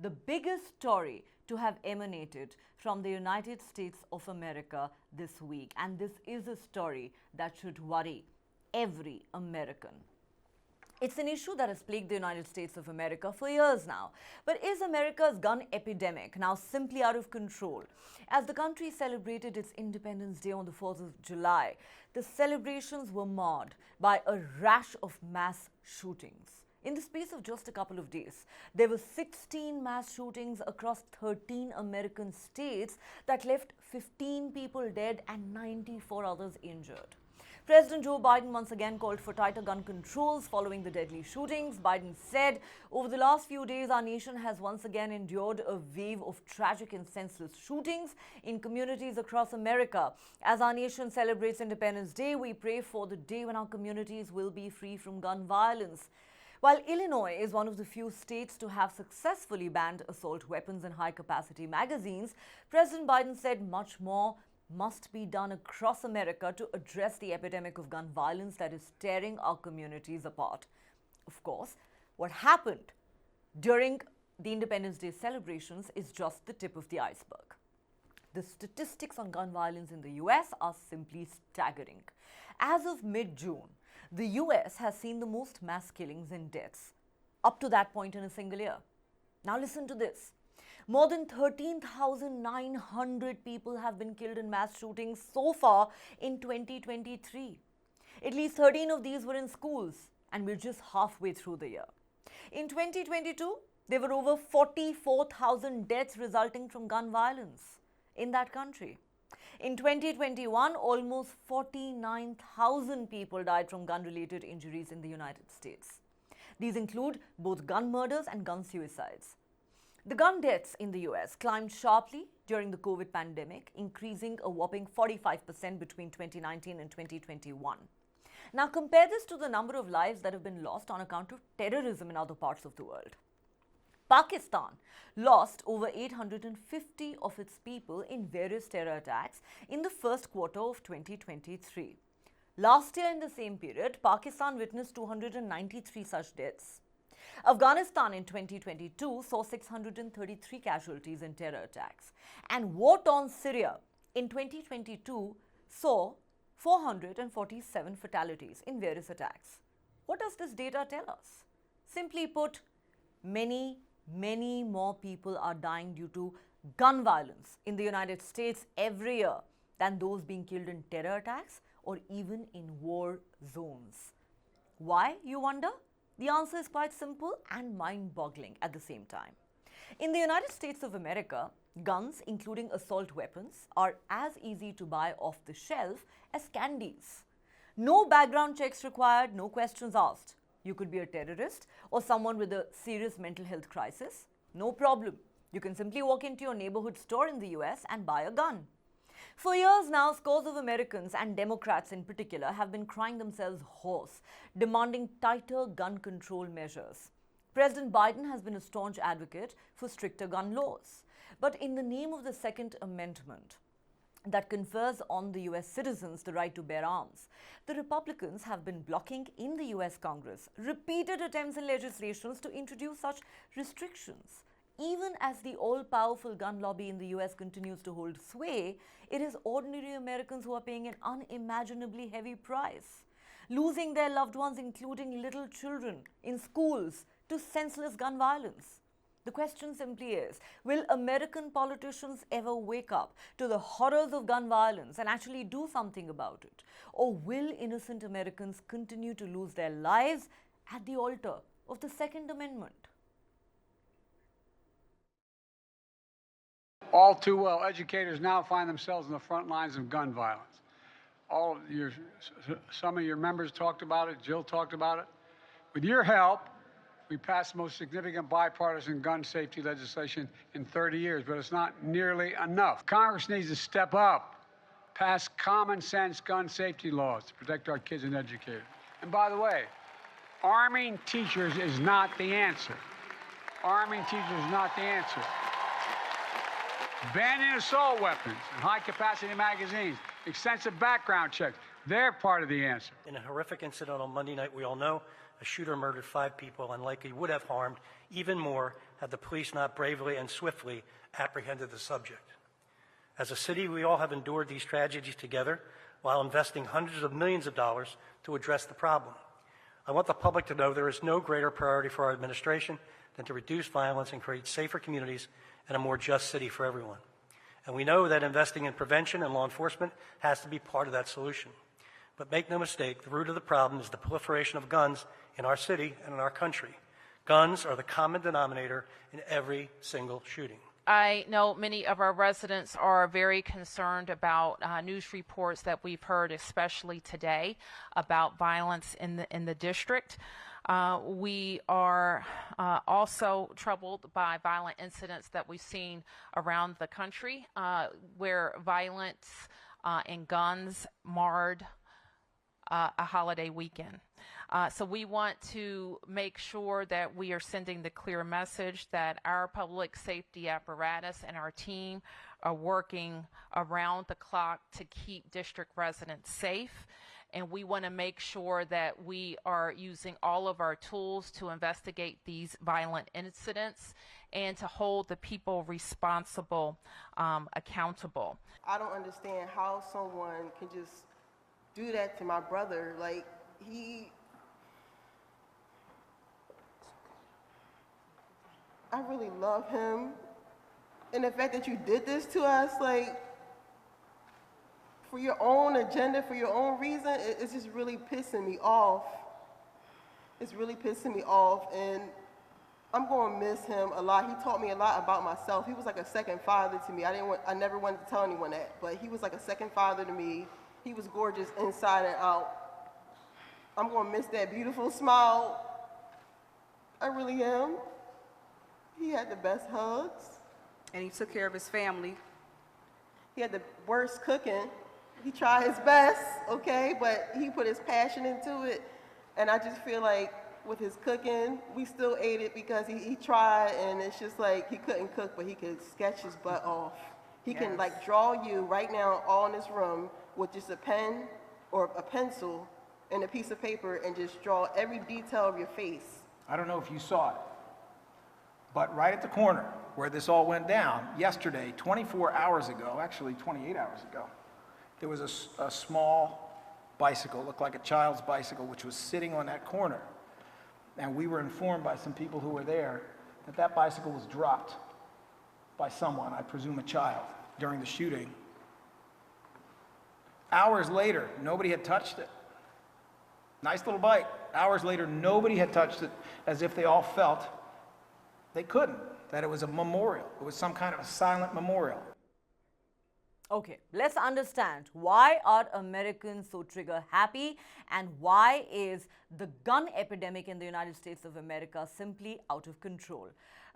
the biggest story to have emanated from the United States of America this week. And this is a story that should worry every American. It's an issue that has plagued the United States of America for years now. But is America's gun epidemic now simply out of control? As the country celebrated its Independence Day on the 4th of July, the celebrations were marred by a rash of mass shootings. In the space of just a couple of days, there were 16 mass shootings across 13 American states that left 15 people dead and 94 others injured. President Joe Biden once again called for tighter gun controls following the deadly shootings. Biden said, over the last few days, our nation has once again endured a wave of tragic and senseless shootings in communities across America. As our nation celebrates Independence Day, we pray for the day when our communities will be free from gun violence. While Illinois is one of the few states to have successfully banned assault weapons and high-capacity magazines, President Biden said much more must be done across America to address the epidemic of gun violence that is tearing our communities apart. Of course, what happened during the Independence Day celebrations is just the tip of the iceberg. The statistics on gun violence in the US are simply staggering. As of mid-June, the US has seen the most mass killings and deaths up to that point in a single year. Now listen to this. More than 13,900 people have been killed in mass shootings so far in 2023. At least 13 of these were in schools, and we're just halfway through the year. In 2022, there were over 44,000 deaths resulting from gun violence in that country. In 2021, almost 49,000 people died from gun-related injuries in the United States. These include both gun murders and gun suicides. The gun deaths in the US climbed sharply during the COVID pandemic, increasing a whopping 45% between 2019 and 2021. Now compare this to the number of lives that have been lost on account of terrorism in other parts of the world. Pakistan lost over 850 of its people in various terror attacks in the first quarter of 2023. Last year in the same period, Pakistan witnessed 293 such deaths. Afghanistan in 2022 saw 633 casualties in terror attacks, and war-torn Syria in 2022 saw 447 fatalities in various attacks. What does this data tell us? Simply put, many more people are dying due to gun violence in the United States every year than those being killed in terror attacks or even in war zones. Why, you wonder? The answer is quite simple and mind-boggling at the same time. In the United States of America, guns, including assault weapons, are as easy to buy off the shelf as candies. No background checks required, no questions asked. You could be a terrorist or someone with a serious mental health crisis. No problem. You can simply walk into your neighborhood store in the US and buy a gun. For years now, scores of Americans and Democrats in particular have been crying themselves hoarse, demanding tighter gun control measures. President Biden has been a staunch advocate for stricter gun laws. But in the name of the Second Amendment that confers on the US citizens the right to bear arms, the Republicans have been blocking in the US Congress repeated attempts and legislations to introduce such restrictions. Even as the all-powerful gun lobby in the US continues to hold sway, it is ordinary Americans who are paying an unimaginably heavy price, losing their loved ones, including little children, in schools to senseless gun violence. The question simply is, will American politicians ever wake up to the horrors of gun violence and actually do something about it? Or will innocent Americans continue to lose their lives at the altar of the Second Amendment? All too well, educators now find themselves in the front lines of gun violence. Some of your members talked about it, Jill talked about it. With your help, we passed the most significant bipartisan gun safety legislation in 30 years, but it's not nearly enough. Congress needs to step up, pass common sense gun safety laws to protect our kids and educators. And by the way, arming teachers is not the answer. Arming teachers is not the answer. Banning assault weapons and high-capacity magazines, extensive background checks, they're part of the answer. In a horrific incident on Monday night, we all know, a shooter murdered 5 people and likely would have harmed even more had the police not bravely and swiftly apprehended the subject. As a city, we all have endured these tragedies together while investing hundreds of millions of dollars to address the problem. I want the public to know there is no greater priority for our administration than to reduce violence and create safer communities and a more just city for everyone. And we know that investing in prevention and law enforcement has to be part of that solution. But make no mistake, the root of the problem is the proliferation of guns in our city and in our country. Guns are the common denominator in every single shooting. I know many of our residents are very concerned about news reports that we've heard, especially today, about violence in the district. We are also troubled by violent incidents that we've seen around the country, where violence and guns marred a holiday weekend. So we want to make sure that we are sending the clear message that our public safety apparatus and our team are working around the clock to keep district residents safe. And we want to make sure that we are using all of our tools to investigate these violent incidents and to hold the people responsible accountable. I don't understand how someone can just do that to my brother. Like, I really love him. And the fact that you did this to us, like, for your own agenda, for your own reason, it's just really pissing me off. It's really pissing me off, and I'm going to miss him a lot. He taught me a lot about myself. He was like a second father to me. I never wanted to tell anyone that, but he was like a second father to me. He was gorgeous inside and out. I'm going to miss that beautiful smile. I really am. He had the best hugs. And he took care of his family. He had the worst cooking. He tried his best, okay, but he put his passion into it. And I just feel like with his cooking, we still ate it because he tried, and it's just like he couldn't cook, but he could sketch his butt off. He can like draw you right now all in this room with just a pen or a pencil and a piece of paper and just draw every detail of your face. I don't know if you saw it, but right at the corner where this all went down yesterday, 24 hours ago, actually 28 hours ago, there was a small bicycle, looked like a child's bicycle, which was sitting on that corner. And we were informed by some people who were there that that bicycle was dropped by someone, I presume a child, during the shooting. Hours later, nobody had touched it. Nice little bike. Hours later, nobody had touched it, as if they all felt they couldn't, that it was a memorial. It was some kind of a silent memorial. Okay, let's understand, why are Americans so trigger happy, and why is the gun epidemic in the United States of America simply out of control?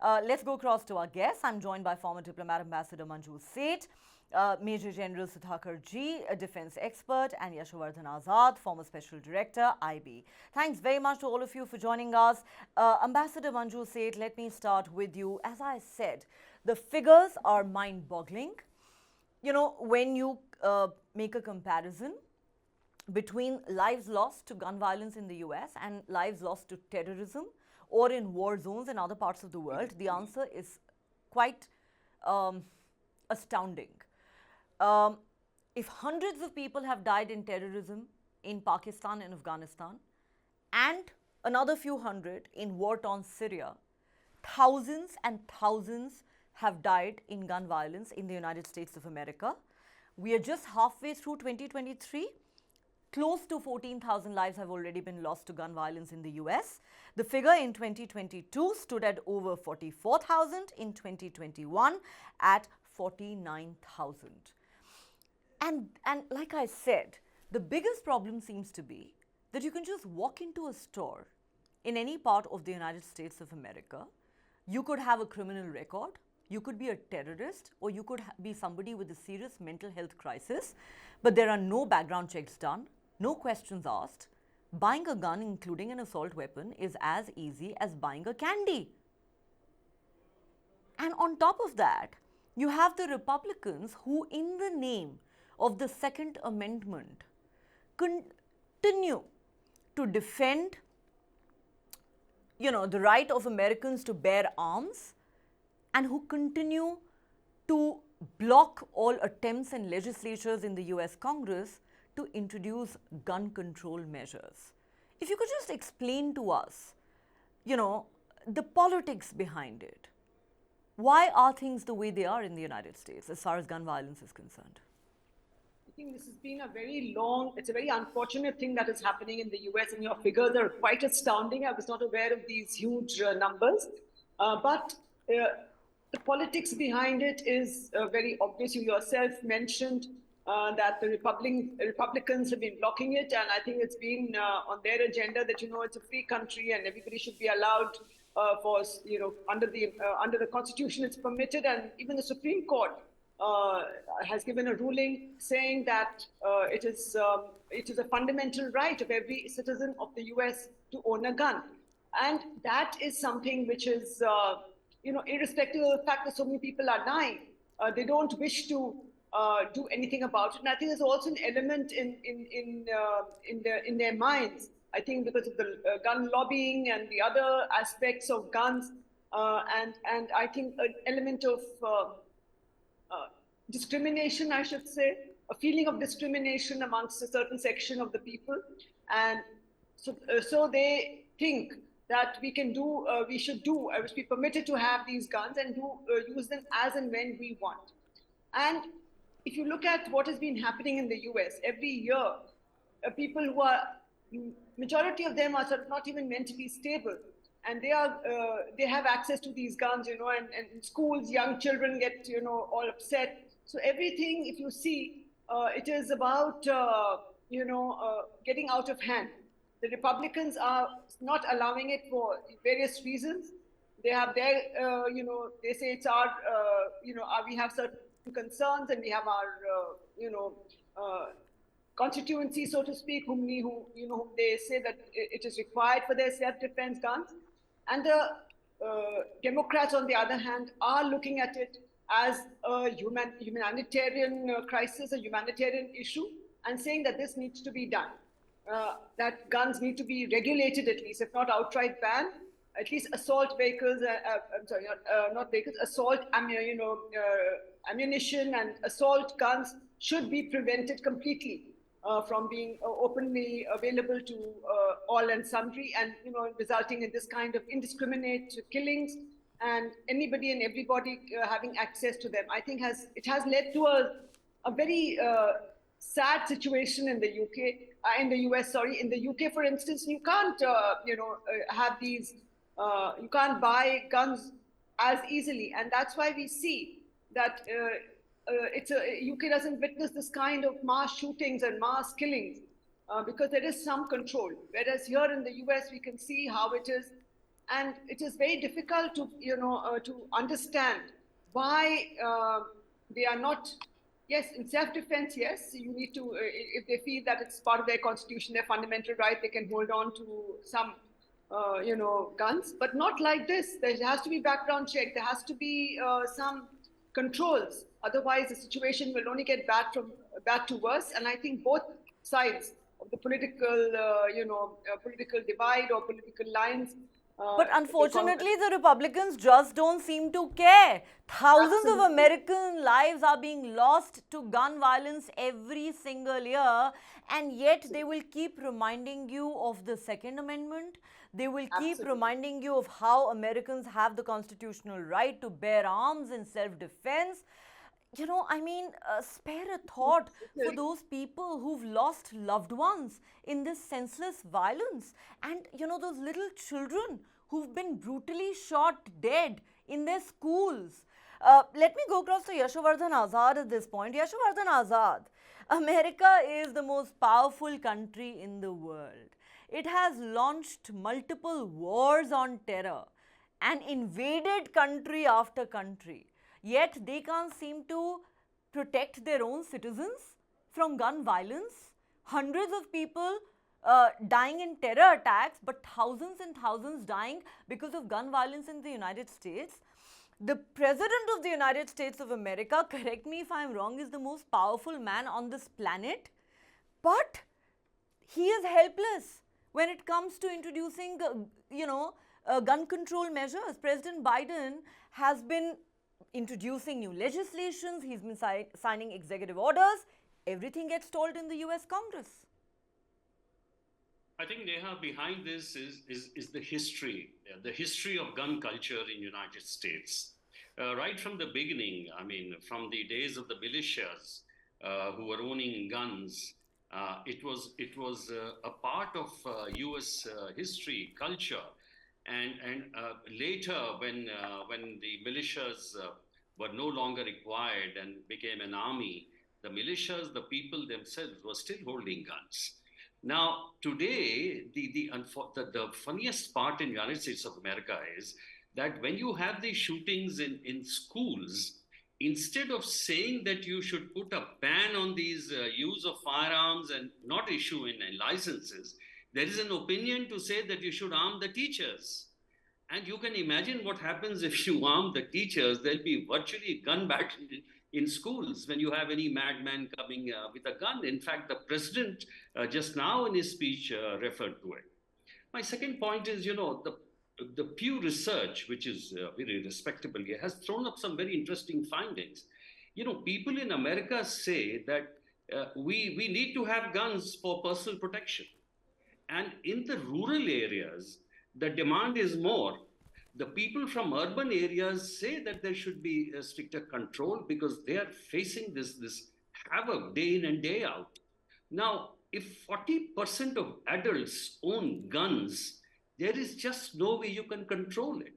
Let's go across to our guests. I'm joined by former diplomat Ambassador Manju Seth, Major General Sudhakar G, a defense expert, and Yashovardhan Azad, former special director, IB. Thanks very much to all of you for joining us. Ambassador Manju Seth, let me start with you. As I said, the figures are mind-boggling. You know, when you make a comparison between lives lost to gun violence in the US and lives lost to terrorism or in war zones in other parts of the world, the answer is quite astounding. If hundreds of people have died in terrorism in Pakistan and Afghanistan, and another few hundred in war-torn Syria, thousands and thousands have died in gun violence in the United States of America. We are just halfway through 2023. Close to 14,000 lives have already been lost to gun violence in the US. The figure in 2022 stood at over 44,000, in 2021 at 49,000. And like I said, the biggest problem seems to be that you can just walk into a store in any part of the United States of America. You could have a criminal record, you could be a terrorist, or you could be somebody with a serious mental health crisis, but there are no background checks done, no questions asked. Buying a gun, including an assault weapon, is as easy as buying a candy. And on top of that, you have the Republicans who, in the name of the Second Amendment, continue to defend, the right of Americans to bear arms and who continue to block all attempts and legislatures in the US Congress to introduce gun control measures. If you could just explain to us, the politics behind it. Why are things the way they are in the United States as far as gun violence is concerned? I think this has been it's a very unfortunate thing that is happening in the US, and your figures are quite astounding. I was not aware of these huge numbers. But the politics behind it is very obvious. You yourself mentioned that the Republicans have been blocking it, and I think it's been on their agenda that, it's a free country and everybody should be allowed under the Constitution it's permitted, and even the Supreme Court has given a ruling saying that it is a fundamental right of every citizen of the US to own a gun. And that is something which is, irrespective of the fact that so many people are dying, they don't wish to do anything about it. And I think there's also an element in their minds, I think, because of the gun lobbying and the other aspects of guns, and I think an element of discrimination, I should say, a feeling of discrimination amongst a certain section of the people. And so they think that we should be permitted to have these guns and use them as and when we want. And if you look at what has been happening in the US, every year, people who are, majority of them are sort of not even mentally stable, and they have access to these guns, and in schools, young children get, all upset. So everything, if you see, it is about, getting out of hand. The Republicans are not allowing it for various reasons. They have their, they say it's our, we have certain concerns, and we have our, constituency, so to speak, whom they say that it is required for their self-defense guns. And the Democrats, on the other hand, are looking at it as a humanitarian crisis, a humanitarian issue, and saying that this needs to be done. That guns need to be regulated, at least, if not outright banned. At least assault vehicles, not vehicles, assault ammunition and assault guns should be prevented completely from being openly available to all and sundry, and resulting in this kind of indiscriminate killings and anybody and everybody having access to them. I think it has led to a very sad situation in the in the US. In the UK, for instance, you can't have these. You can't buy guns as easily, and that's why we see that UK doesn't witness this kind of mass shootings and mass killings because there is some control. Whereas here in the US, we can see how it is, and it is very difficult to to understand why they are not. Yes, in self-defense, yes, you need to. If they feel that it's part of their constitution, their fundamental right, they can hold on to some. Guns, but not like this. There has to be background check. There has to be some controls. Otherwise, the situation will only get bad to worse. And I think both sides of the political, political divide or political lines. But unfortunately, the Republicans just don't seem to care. Thousands of American lives are being lost to gun violence every single year, and yet they will keep reminding you of the Second Amendment. They will keep reminding you of how Americans have the constitutional right to bear arms in self-defense. Spare a thought for those people who've lost loved ones in this senseless violence. And, those little children who've been brutally shot dead in their schools. Let me go across to Yashovardhan Azad at this point. Yashovardhan Azad, America is the most powerful country in the world. It has launched multiple wars on terror and invaded country after country. Yet they can't seem to protect their own citizens from gun violence. Hundreds of people dying in terror attacks, but thousands and thousands dying because of gun violence in the United States. The President of the United States of America, correct me if I'm wrong, is the most powerful man on this planet, but he is helpless when it comes to introducing, gun control measures. President Biden has been introducing new legislations, he's been signing executive orders. Everything gets stalled in the US Congress. I think, Neha, behind this is the history of gun culture in United States. Right from the beginning, I mean, from the days of the militias who were owning guns, it was a part of U.S. History, culture, and later when the militias were no longer required and became an army, the militias, the people themselves, were still holding guns. Now, today, the funniest part in the United States of America is that when you have these shootings in schools, instead of saying that you should put a ban on these use of firearms and not issue in licenses, there is an opinion to say that you should arm the teachers. And you can imagine what happens if you arm the teachers. There'll be virtually gun battle in schools when you have any madman coming with a gun. In fact, the president just now in his speech referred to it. My second point is, the Pew Research, which is very respectable here, has thrown up some very interesting findings. People in America say that we need to have guns for personal protection. And in the rural areas, the demand is more. The people from urban areas say that there should be a stricter control because they are facing this havoc day in and day out. Now, if 40% of adults own guns, there is just no way you can control it.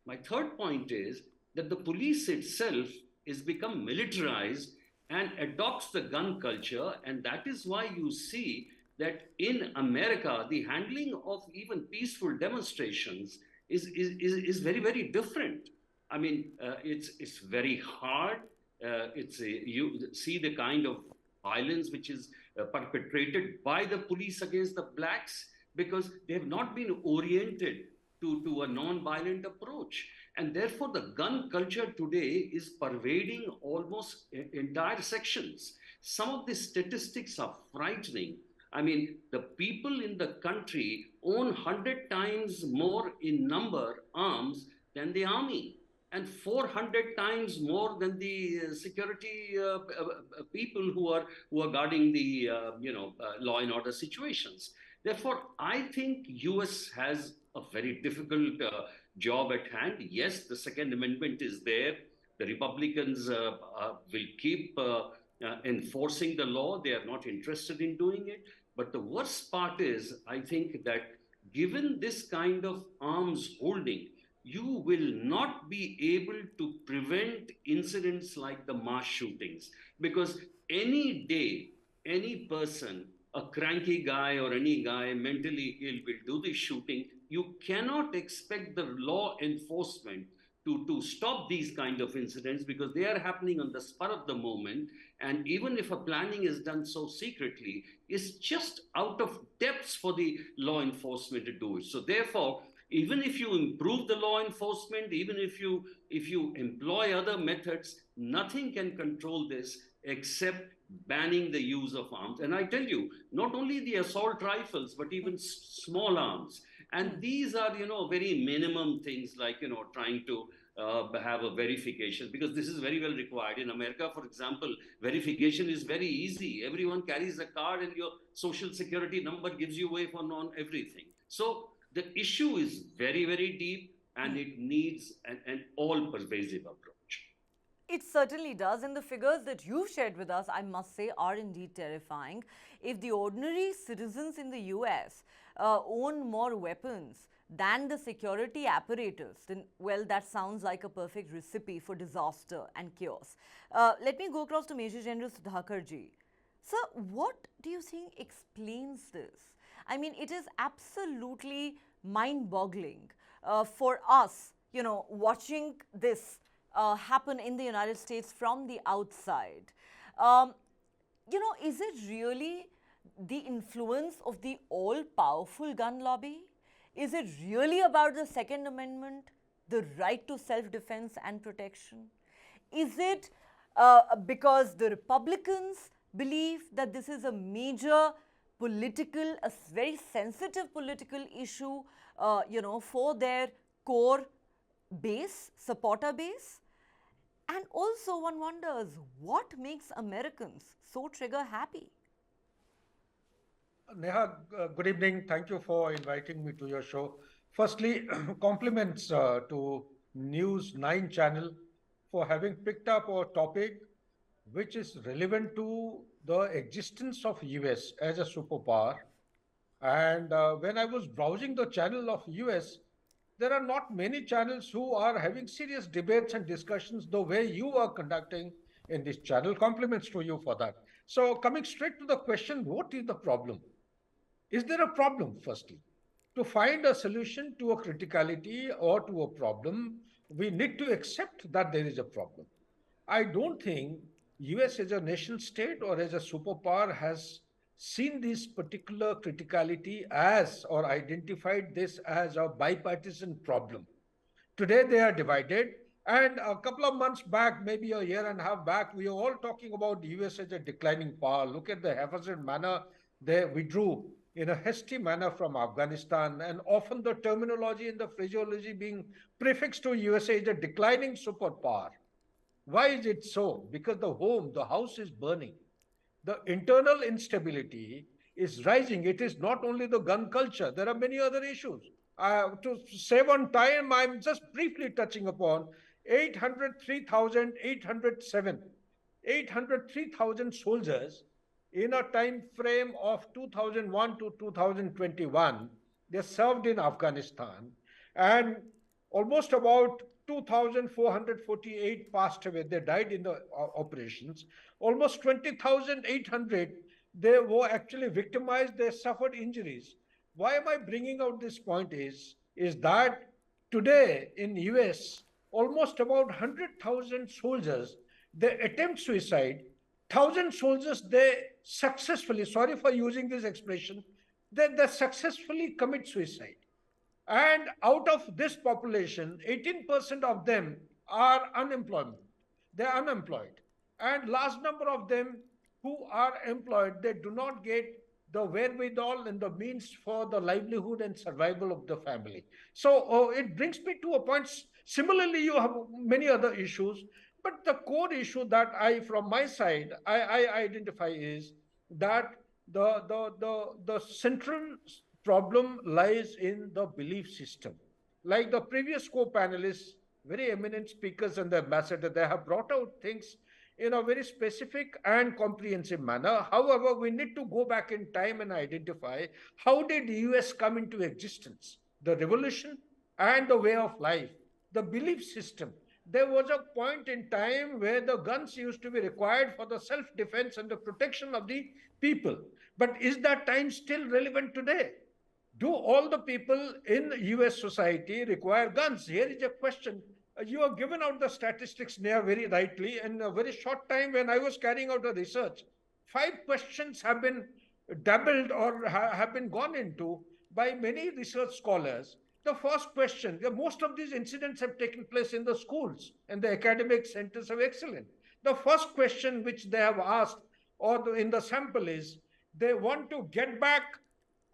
My third point is that the police itself is become militarized and adopts the gun culture, and that is why you see that in America, the handling of even peaceful demonstrations is very, very different. I mean, it's very hard. You see the kind of violence which is perpetrated by the police against the blacks because they have not been oriented to a non-violent approach. And therefore, the gun culture today is pervading almost entire sections. Some of the statistics are frightening. I mean, the people in the country own 100 times more in number arms than the army, and 400 times more than the security people who are guarding the law and order situations. Therefore, I think US has a very difficult job at hand. Yes, the Second Amendment is there. The Republicans will keep enforcing the law. They are not interested in doing it. But the worst part is, I think that given this kind of arms holding, you will not be able to prevent incidents like the mass shootings. Because any day, any person, a cranky guy or any guy mentally ill will do the shooting. You cannot expect the law enforcement to stop these kind of incidents because they are happening on the spur of the moment. And even if a planning is done so secretly, it's just out of depths for the law enforcement to do it. So therefore, even if you improve the law enforcement, even if you employ other methods, nothing can control this except banning the use of arms. And I tell you, not only the assault rifles, but even small arms. And these are, very minimum things like, trying to have a verification, because this is very well required. In America, for example, verification is very easy. Everyone carries a card and your social security number gives you away on everything. So the issue is very, very deep and it needs an all-pervasive approach. It certainly does, and the figures that you've shared with us, I must say, are indeed terrifying. If the ordinary citizens in the US own more weapons than the security apparatus, then, well, that sounds like a perfect recipe for disaster and chaos. Let me go across to Major General Sudhakarji. Sir, what do you think explains this? I mean, it is absolutely mind-boggling for us, watching this happen in the United States from the outside. Is it really the influence of the all-powerful gun lobby? Is it really about the Second Amendment, the right to self-defense and protection? Is it because the Republicans believe that this is a major political, a very sensitive political issue, for their core base, supporter base? And also, one wonders what makes Americans so trigger happy? Neha, good evening. Thank you for inviting me to your show. Firstly, compliments to News9 channel for having picked up a topic which is relevant to the existence of US as a superpower. And when I was browsing the channel of US, there are not many channels who are having serious debates and discussions the way you are conducting in this channel. Compliments to you for that. So coming straight to the question, what is the problem? Is there a problem, firstly? To find a solution to a criticality or to a problem, we need to accept that there is a problem. I don't think US as a nation state or as a superpower has seen this particular criticality as or identified this as a bipartisan problem. Today they are divided. And a couple of months back, maybe a year and a half back, we were all talking about the US as a declining power. Look at the haphazard manner they withdrew in a hasty manner from Afghanistan, and often the terminology and the phraseology being prefixed to USA as a declining superpower. Why is it so? Because the house is burning. The internal instability is rising. It is not only the gun culture, there are many other issues. To save on time, I'm just briefly touching upon 803,807. 803,000 soldiers in a time frame of 2001 to 2021. They served in Afghanistan, and almost about 2,448 passed away. They died in the operations. Almost 20,800, they were actually victimized. They suffered injuries. Why am I bringing out this point is that today in US, almost about 100,000 soldiers, they attempt suicide. 1,000 soldiers, they successfully, sorry for using this expression, they successfully commit suicide. And out of this population, 18% of them are unemployment. They're unemployed. And large number of them who are employed, they do not get the wherewithal and the means for the livelihood and survival of the family. So it brings me to a point. Similarly, you have many other issues, but the core issue that from my side, I identify is that the central problem lies in the belief system. Like the previous co-panelists, very eminent speakers and the ambassador, they have brought out things in a very specific and comprehensive manner. However, we need to go back in time and identify how did the US come into existence? The revolution and the way of life, the belief system. There was a point in time where the guns used to be required for the self-defense and the protection of the people. But is that time still relevant today? Do all the people in US society require guns? Here is a question. You have given out the statistics there very rightly. In a very short time, when I was carrying out a research, 5 questions have been dabbled or have been gone into by many research scholars. The first question, most of these incidents have taken place in the schools and the academic centers of excellence. The first question which they have asked or in the sample is, they want to get back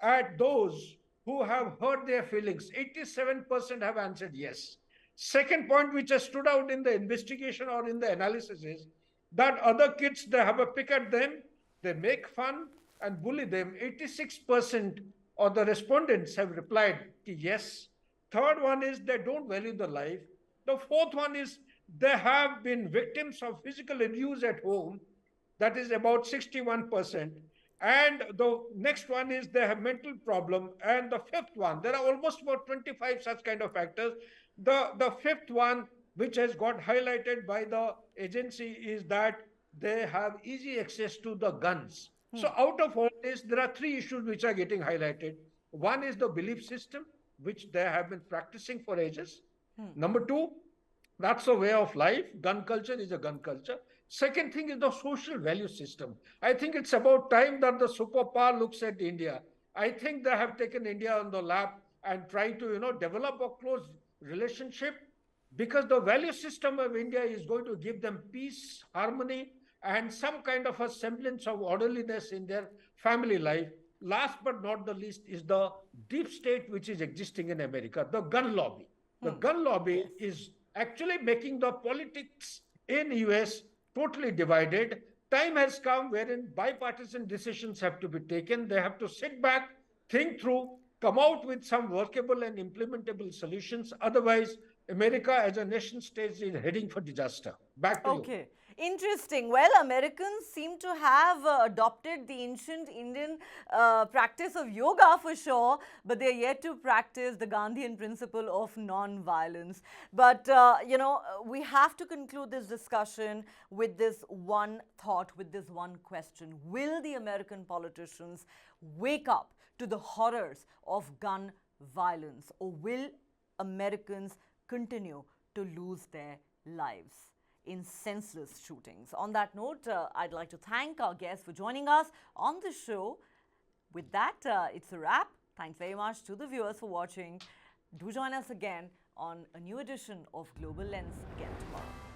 at those who have hurt their feelings. 87% have answered yes. Second point which has stood out in the investigation or in the analysis is that other kids, they have a pick at them, they make fun and bully them. 86% of the respondents have replied yes. Third one is they don't value the life. The fourth one is they have been victims of physical abuse at home. That is about 61%. And the next one is they have mental problem. And the fifth one, there are almost about 25 such kind of factors. The fifth one, which has got highlighted by the agency, is that they have easy access to the guns. So out of all this, there are three issues which are getting highlighted. One is the belief system, which they have been practicing for ages. Number two, that's a way of life. Gun culture is a gun culture. Second thing is the social value system. I think it's about time that the superpower looks at India. I think they have taken India on the lap and tried to, develop a close relationship, because the value system of India is going to give them peace, harmony, and some kind of a semblance of orderliness in their family life. Last but not the least is the deep state which is existing in America, the gun lobby. The gun lobby is actually making the politics in US totally divided. Time has come wherein bipartisan decisions have to be taken. They have to sit back, think through, come out with some workable and implementable solutions. Otherwise, America as a nation state is heading for disaster. Back to you. Okay, interesting. Well, Americans seem to have adopted the ancient Indian practice of yoga for sure, but they're yet to practice the Gandhian principle of non-violence. But, we have to conclude this discussion with this one thought, with this one question. Will the American politicians wake up to the horrors of gun violence, or will Americans continue to lose their lives in senseless shootings? On that note, I'd like to thank our guests for joining us on the show. With that, it's a wrap. Thanks very much to the viewers for watching. Do join us again on a new edition of Global Lens again tomorrow.